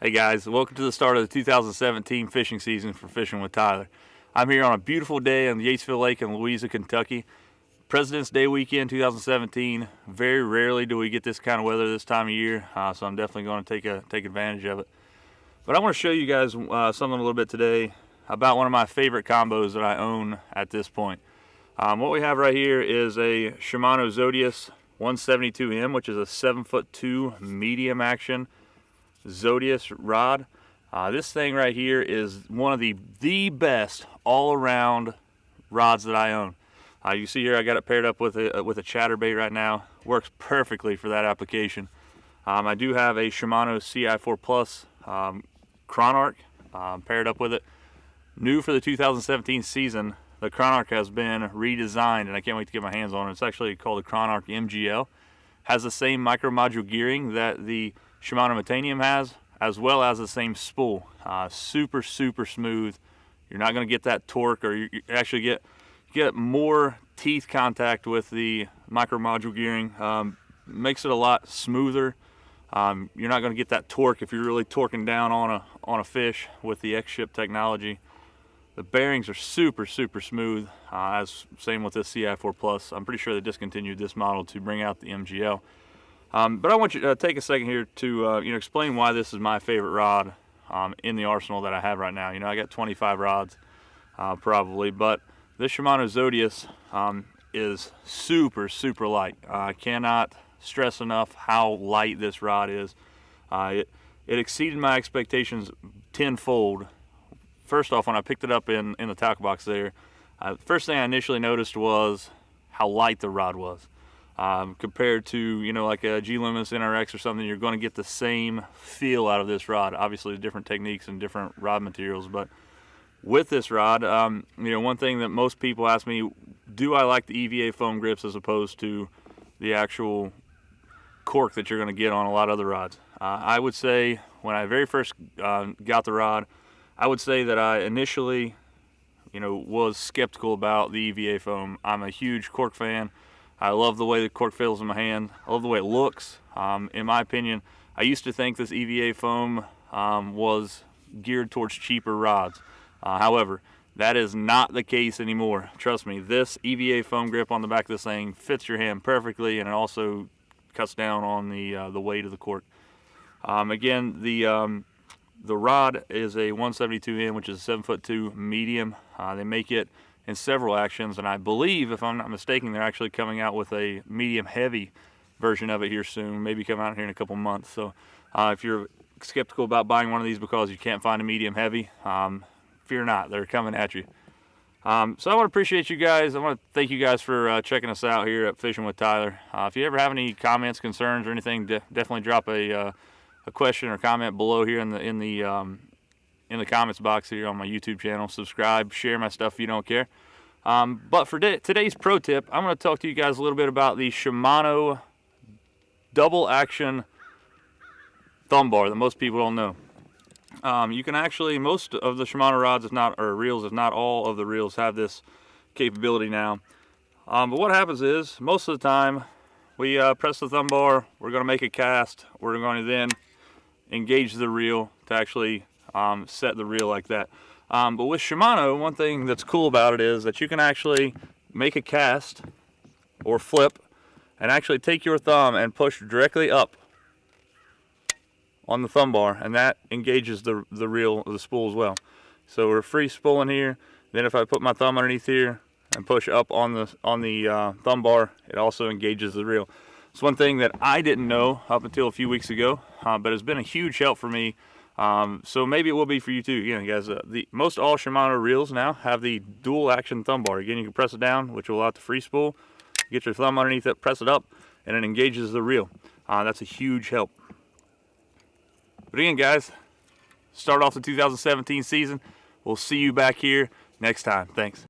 Hey guys, welcome to the start of the 2017 fishing season for Fishing with Tyler. I'm here on a beautiful day on the Yatesville Lake in Louisa, Kentucky. President's Day weekend 2017. Very rarely do we get this kind of weather this time of year, so I'm definitely going to take advantage of it. But I want to show you guys something a little bit today about one of my favorite combos that I own at this point. What we have right here is a Shimano Zodias 172M, which is a 7'2" medium action Zodias rod. This thing right here is one of the best all-around rods that I own. You see here I got it paired up with a chatterbait right now. Works perfectly for that application. I do have a Shimano Ci4 Plus Chronarch paired up with it. New for the 2017 season, the Chronarch has been redesigned and I can't wait to get my hands on it. It's actually called the Chronarch MGL. Has the same micro module gearing that the Shimano Titanium has, as well as the same spool. Super smooth. You're not going to get that torque, or you actually get more teeth contact with the micro module gearing. Makes it a lot smoother. You're not going to get that torque if you're really torquing down on a fish with the X-Ship technology. The bearings are super smooth, as same with this Ci4 Plus. I'm pretty sure they discontinued this model to bring out the MGL. But I want you to take a second here to explain why this is my favorite rod in the arsenal that I have right now. I got 25 rods probably, but this Shimano Zodias is super light. I cannot stress enough how light this rod is. It exceeded my expectations tenfold. First off, when I picked it up in the tackle box there, first thing I initially noticed was how light the rod was. Compared to, like a Loomis NRX or something, you're going to get the same feel out of this rod. Obviously, different techniques and different rod materials, but with this rod, one thing that most people ask me, do I like the EVA foam grips as opposed to the actual cork that you're going to get on a lot of other rods? I would say when I very first got the rod, I would say that I initially, was skeptical about the EVA foam. I'm a huge cork fan. I love the way the cork feels in my hand. I love the way it looks. In my opinion, I used to think this EVA foam was geared towards cheaper rods. However, that is not the case anymore. Trust me, this EVA foam grip on the back of this thing fits your hand perfectly, and it also cuts down on the weight of the cork. Again, the rod is a 172M, which is a 7'2" medium. They make it in several actions, and I believe, if I'm not mistaken, they're actually coming out with a medium heavy version of it here soon, maybe come out here in a couple months. So if you're skeptical about buying one of these because you can't find a medium heavy, fear not, they're coming at you. So I want to appreciate you guys. I want to thank you guys for checking us out here at Fishing with Tyler. If you ever have any comments, concerns, or anything, definitely drop a question or comment below here in the comments box here on my YouTube channel. Subscribe, share my stuff if you don't care. But for today's pro tip, I'm going to talk to you guys a little bit about the Shimano double action thumb bar that most people don't know. You can actually, most of the Shimano rods, reels, if not all of the reels, have this capability now. But what happens is, most of the time, we press the thumb bar, we're going to make a cast, we're going to then engage the reel to actually set the reel like that. But with Shimano, one thing that's cool about it is that you can actually make a cast or flip and actually take your thumb and push directly up on the thumb bar, and that engages the reel, the spool as well. So we're free spooling here. Then if I put my thumb underneath here and push up on the thumb bar, it also engages the reel. It's one thing that I didn't know up until a few weeks ago, but it's been a huge help for me. So maybe it will be for you too. Again, guys, most all Shimano reels now have the dual action thumb bar. Again, you can press it down, which will allow it to free spool. Get your thumb underneath it, press it up, and it engages the reel. That's a huge help. But again, guys, start off the 2017 season. We'll see you back here next time. Thanks.